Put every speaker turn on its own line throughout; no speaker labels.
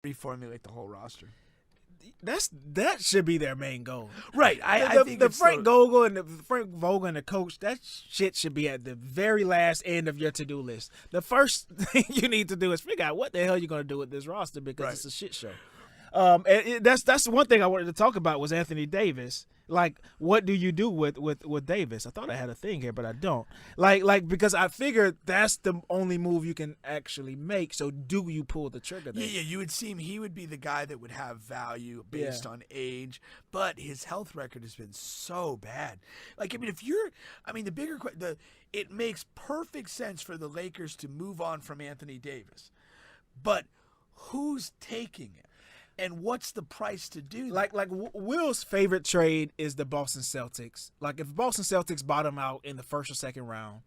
reformulate the whole roster.
That should be their main goal.
Right. I think
the Frank Vogel and the coach, that shit should be at the very last end of your to-do list. The first thing you need to do is figure out what the hell you're going to do with this roster because it's a shit show. That's one thing I wanted to talk about was Anthony Davis. Like, what do you do with Davis? I thought I had a thing here, but I don't. Like because I figured that's the only move you can actually make. So do you pull the trigger there?
Yeah, you would seem he would be the guy that would have value based on age, but his health record has been so bad. Like, I mean, it makes perfect sense for the Lakers to move on from Anthony Davis, but who's taking it? And what's the price to do that?
Like Will's favorite trade is the Boston Celtics. Like, if Boston Celtics bottom out in the first or second round,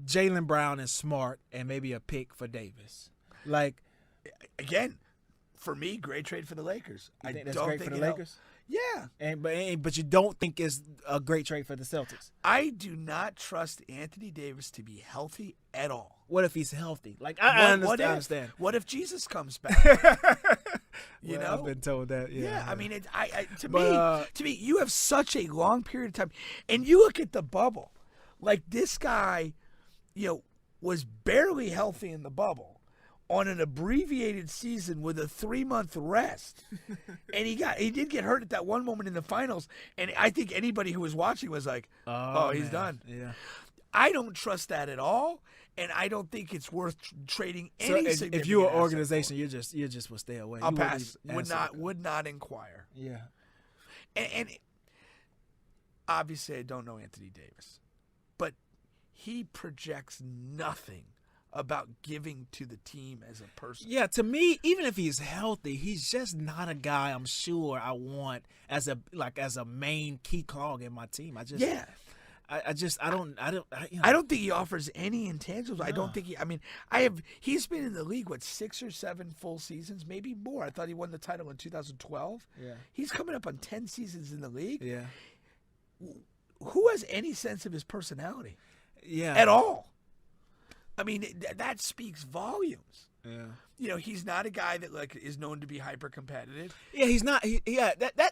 Jaylen Brown is Smart and maybe a pick for Davis. Like,
again, for me, great trade for the Lakers.
I think that's great for the Lakers.
Yeah,
but you don't think it's a great trade for the Celtics?
I do not trust Anthony Davis to be healthy at all.
What if he's healthy? Like, I understand.
What if Jesus comes back? You know,
I've been told that.
Yeah. I mean, to me, you have such a long period of time, and you look at the bubble. Like, this guy, was barely healthy in the bubble on an abbreviated season with a 3-month rest. And he did get hurt at that one moment in the finals. And I think anybody who was watching was like, oh he's done.
Yeah.
I don't trust that at all. And I don't think it's worth trading any significant
if you were an
asset
organization, you just would stay away.
I'll pass. Would not inquire.
Yeah.
And obviously I don't know Anthony Davis, but he projects nothing about giving to the team as a person.
Yeah, to me, even if he's healthy, he's just not a guy I'm sure I want as a main key cog in my team. I don't
think he offers any intangibles. No. I don't think he's been in the league 6 or 7 full seasons, maybe more. I thought he won the title in 2012.
Yeah.
He's coming up on 10 seasons in the league.
Yeah.
Who has any sense of his personality?
Yeah.
At all. I mean, that speaks volumes.
Yeah.
He's not a guy that is known to be hyper competitive.
Yeah, he's not. And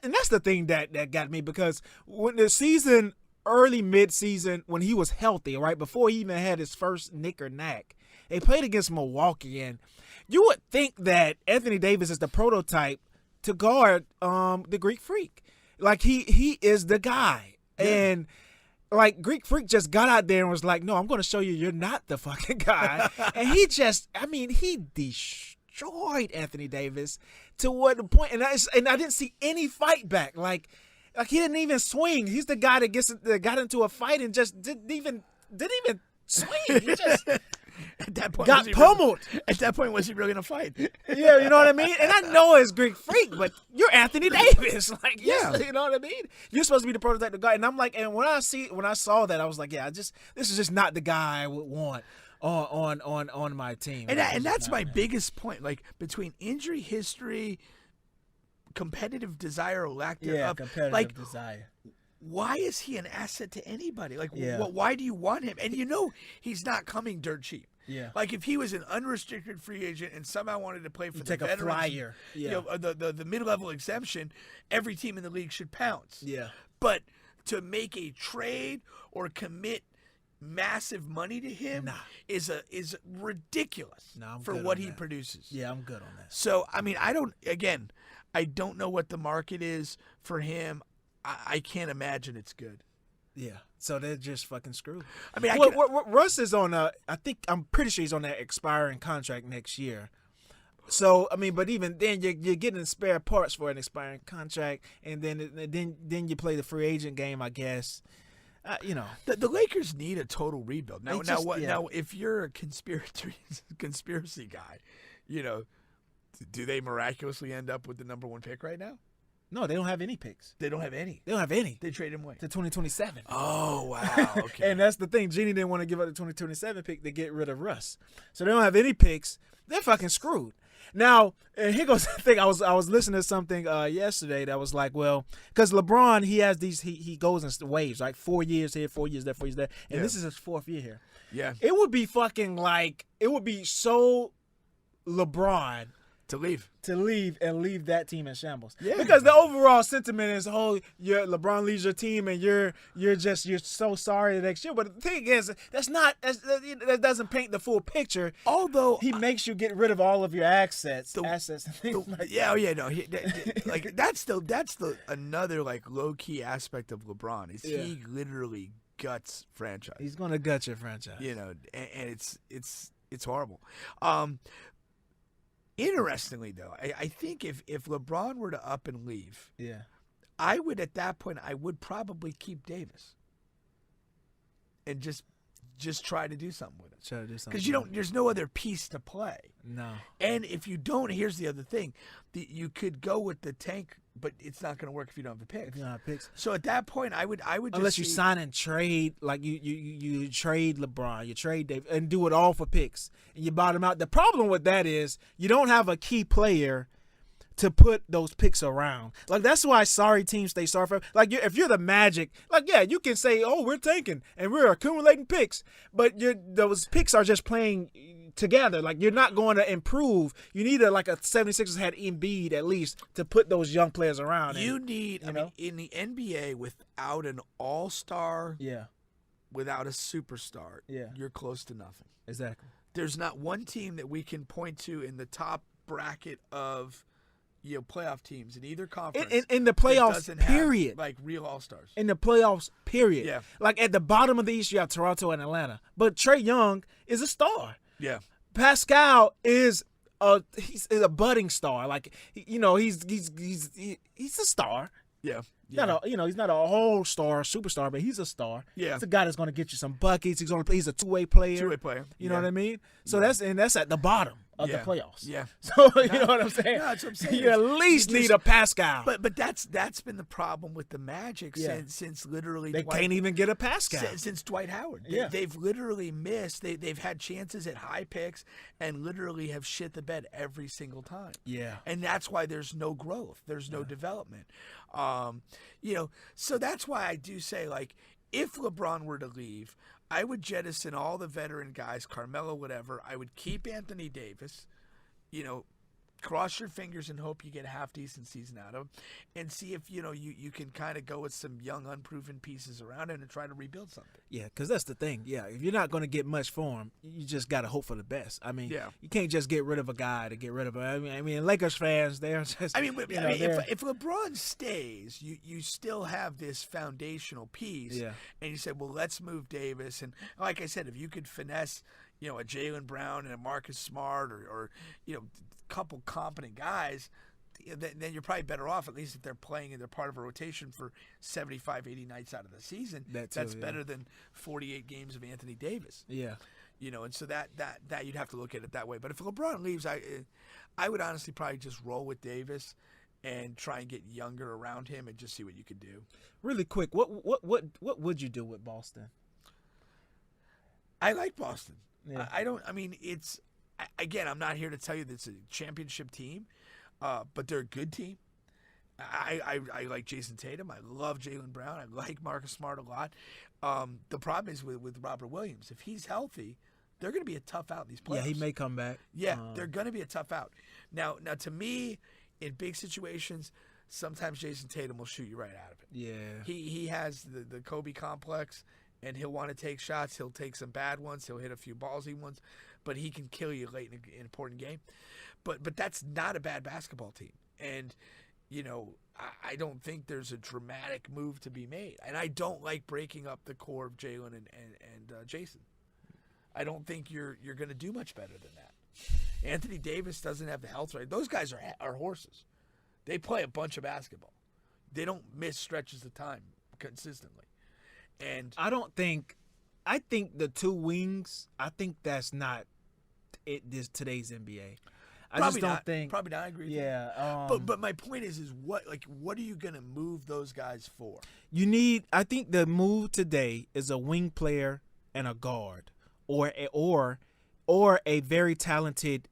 that's the thing that got me, because when the season, early mid-season, when he was healthy, right before he even had his first nick or knack, they played against Milwaukee, and you would think that Anthony Davis is the prototype to guard the Greek Freak. Like, he is the guy, and. Like, Greek Freak just got out there and was like, no, I'm going to show you you're not the fucking guy. And he destroyed Anthony Davis to what the point. And I didn't see any fight back. Like he didn't even swing. He's the guy that got into a fight and just didn't even swing. He just
at that point
got pummeled.
At that point, was he really going to fight?
Yeah, you know what I mean? And I know it's Greek Freak, but you're Anthony Davis. Like,
yeah.
You know what I mean? You're supposed to be the prototype of guy. And I'm like, and when I saw that, I was like, yeah, this is just not the guy I would want on my team.
And that's my biggest point. Like, between injury history, competitive desire or lack thereof.
Competitive desire.
Why is he an asset to anybody? Like,
yeah.
Why do you want him? And he's not coming dirt cheap.
Yeah.
Like, if he was an unrestricted free agent and somehow wanted to play for the
veterans, a flyer. Yeah.
The mid-level exemption, every team in the league should pounce.
Yeah.
But to make a trade or commit massive money to him is ridiculous for what he produces.
Yeah, I'm good on that.
So, I mean, I don't know what the market is for him. I can't imagine it's good.
Yeah, so they're just fucking screwed.
I mean,
Russ is on I'm pretty sure he's on that expiring contract next year. So, I mean, but even then, you're getting spare parts for an expiring contract, and then you play the free agent game, I guess.
The Lakers need a total rebuild. Now, if you're a conspiracy guy, do they miraculously end up with the number 1 pick right now?
No, they don't have any picks.
They don't have any. They trade him away
to 2027.
Oh, wow. Okay.
And that's the thing. Jeannie didn't want to give up the 2027 pick to get rid of Russ. So they don't have any picks. They're fucking screwed. Now, and here goes the thing. I was listening to something yesterday that was like, well, because LeBron, he has these, he goes in waves, like 4 years here, 4 years there, 4 years there. And this is his 4th year here.
Yeah.
It would be so LeBron
to leave
and leave that team in shambles.
Yeah.
Because the overall sentiment is, your LeBron leaves your team and you're so sorry the next year. But the thing is, that doesn't paint the full picture.
Although
he makes you get rid of all of your assets and things like
like that's the another like low key aspect of LeBron is he literally guts franchise.
He's gonna gut your franchise.
And it's horrible. Interestingly, though, I think if LeBron were to up and leave, I would at that point probably keep Davis and just try to do something with it. Because there's no other piece to play.
No.
And if you don't, here's the other thing: you could go with the tank, but it's not going to work if you don't have the picks.
If you don't have picks.
So at that point, I would
unless you sign and trade, like you trade LeBron, you trade Davis, and do it all for picks, and you bottom out. The problem with that is you don't have a key player to put those picks around. Like, that's why sorry teams stay sorry for. Like, if you're the Magic, you can say, oh, we're tanking and we're accumulating picks, but those picks are just playing together. Like, you're not going to improve. You need a 76ers had Embiid at least to put those young players around.
You need, in the NBA, without an all-star, without a superstar, you're close to nothing.
Exactly.
There's not one team that we can point to in the top bracket of playoff teams in either conference.
In the playoffs, period.
Like real all-stars.
In the playoffs, period.
Yeah.
Like at the bottom of the East, you have Toronto and Atlanta. But Trae Young is a star.
Yeah.
Pascal is he's a budding star. Like, he's a star.
Yeah.
He's not a whole star, superstar, but he's a star.
Yeah.
He's a guy that's going to get you some buckets. He's a two-way player. You know what I mean? So that's at the bottom of the playoffs.
Yeah.
So you know what I'm saying?
No, that's what I'm saying.
You at least need a Pascal.
But that's been the problem with the Magic since literally
they can't even get a Pascal
since Dwight Howard. They've literally missed. They've had chances at high picks and literally have shit the bed every single time.
Yeah.
And that's why there's no growth. There's no development. So that's why I do say, like, if LeBron were to leave, I would jettison all the veteran guys, Carmelo, whatever. I would keep Anthony Davis, cross your fingers and hope you get a half-decent season out of him, and see if, you can kind of go with some young, unproven pieces around him and try to rebuild something.
Yeah, because that's the thing. Yeah, if you're not going to get much for him, you just got to hope for the best. I mean, you can't just get rid of a guy to get rid of him. I mean, Lakers fans, they're just.
If LeBron stays, you still have this foundational piece, and you say, well, let's move Davis, and like I said, if you could finesse, a Jaylen Brown and a Marcus Smart, or couple competent guys, then you're probably better off, at least if they're playing and they're part of a rotation for 75, 80 nights out of the season. That's better than 48 games of Anthony Davis.
Yeah.
And so that you'd have to look at it that way. But if LeBron leaves, I would honestly probably just roll with Davis and try and get younger around him and just see what you could do.
Really quick, what would you do with Boston?
I like Boston.
Yeah.
Again, I'm not here to tell you that it's a championship team, but they're a good team. I like Jason Tatum. I love Jaylen Brown. I like Marcus Smart a lot. The problem is with Robert Williams. If he's healthy, they're going to be a tough out in these playoffs.
Yeah, he may come back.
Yeah, they're going to be a tough out. Now, to me, in big situations, sometimes Jason Tatum will shoot you right out of it.
Yeah.
He has the Kobe complex, and he'll want to take shots. He'll take some bad ones. He'll hit a few ballsy ones, but he can kill you late in an important game. But that's not a bad basketball team. And, I don't think there's a dramatic move to be made. And I don't like breaking up the core of Jaylen and Jason. I don't think you're going to do much better than that. Anthony Davis doesn't have the health right. Those guys are horses. They play a bunch of basketball. They don't miss stretches of time consistently. And
I think the two wings, I think that's not today's NBA. I
probably
just don't
not,
think.
Probably not. I agree with you. But my point is what are you going to move those guys for?
I think the move today is a wing player and a guard, or a very talented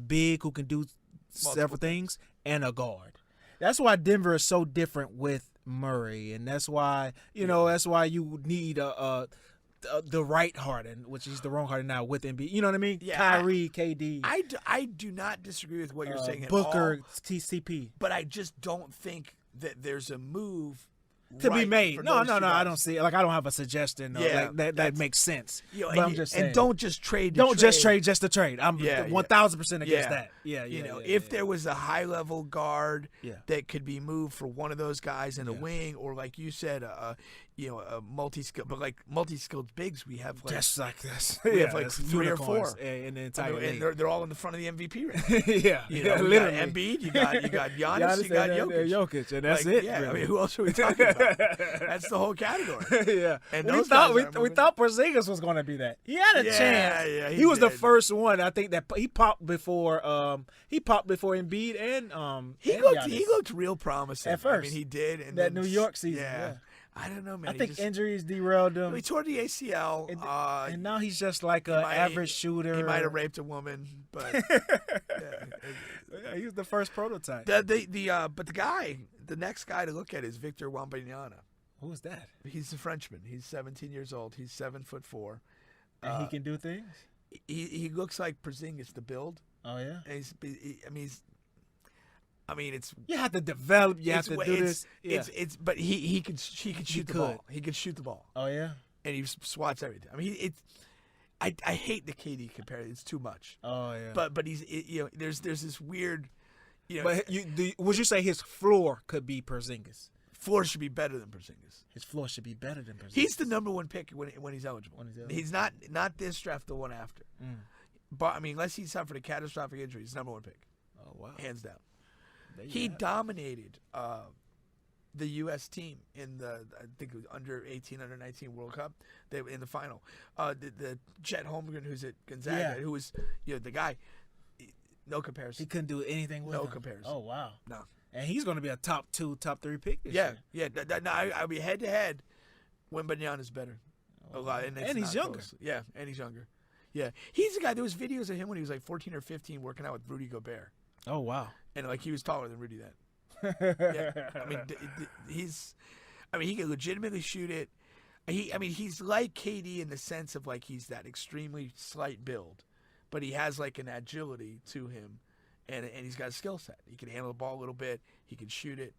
big who can do several things, and a guard. That's why Denver is so different with Murray, and that's why that's why you need a the right Harden, which is the wrong Harden now with Embiid. You know what I mean?
Yeah,
Kyrie, KD.
I do not disagree with what you're saying at
Booker,
all,
TCP.
but I just don't think that there's a move
To be
right
made.
for
No,
those two
I
guys.
don't see it. Like, I don't have a suggestion that makes sense. But I'm just saying.
And don't just trade.
Don't just trade just to trade. I'm
Yeah,
1,000% against
Yeah.
that. Yeah.
If there was a high level guard
Yeah.
that could be moved for one of those guys in a wing, or like you said, a multi-skilled, but like multi-skilled bigs, we have like
just like this.
we have like
that's
3 or 4
unicorns in the entire league.
and they're all in the front of the MVP race.
yeah,
You know, we
literally.
got Embiid, you got Giannis, you got
and
Jokic.
and that's
Like,
it.
Yeah,
really.
I mean, who else are we talking about? That's the whole category.
Yeah,
And
we
those
thought
guys
we,
aren't
we
moving.
thought Porzingis was going to be that. He had a chance.
Yeah,
he was the
did.
first one. I think that he popped before. Embiid and
He
and
looked
Giannis.
he looked real promising
At first.
I mean, he did. And
That
then,
New York season, yeah.
I don't know, man.
I
He
think
just,
injuries derailed him,
he tore the ACL.
and now he's just like an average shooter.
He might have raped a woman, but
Yeah, he was the first prototype.
but the next guy to look at is Victor Wembanyama.
Who's that?
He's a Frenchman. He's 17 years old. He's 7'4".
And he can do things.
He looks like Porzingis to build.
Oh yeah.
And it's
You have to develop. You have to do this. Yeah.
But he can shoot the ball. He can shoot the ball,
Oh yeah.
and he swats everything. I mean, I hate the KD comparison. It's too much.
Oh yeah.
But there's this weird,
But would you say his floor could be Porzingis?
floor should be better than Porzingis.
His floor should be better than Porzingis.
He's the number 1 pick when he's eligible. He's not this draft, the one after. But I mean, unless he suffered a catastrophic injury, he's number 1 pick.
Oh wow.
Hands down.
He
Dominated the U.S. team in the, I think it was under 18, under 19 World Cup. They were in the final. The Chet Holmgren, who's at Gonzaga, who was the guy. No comparison.
He couldn't do anything with
No
him.
comparison.
Oh wow.
No.
And he's going to be a top 2, top 3 pick this
Yeah,
year.
yeah. No, I'll be head to head. Wembanyama's better. A lot, and
And he's
not
younger.
close. Yeah, and he's younger. Yeah, he's the guy. There was videos of him when he was like 14 or 15 working out with Rudy Gobert,
Oh wow.
and like he was taller than Rudy then. Yeah, I mean, he can legitimately shoot it. He's like KD in the sense of like he's that extremely slight build, but he has like an agility to him, and he's got a skill set. He can handle the ball a little bit. He can shoot it,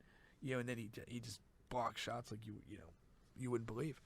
and then he just blocks shots like you wouldn't believe.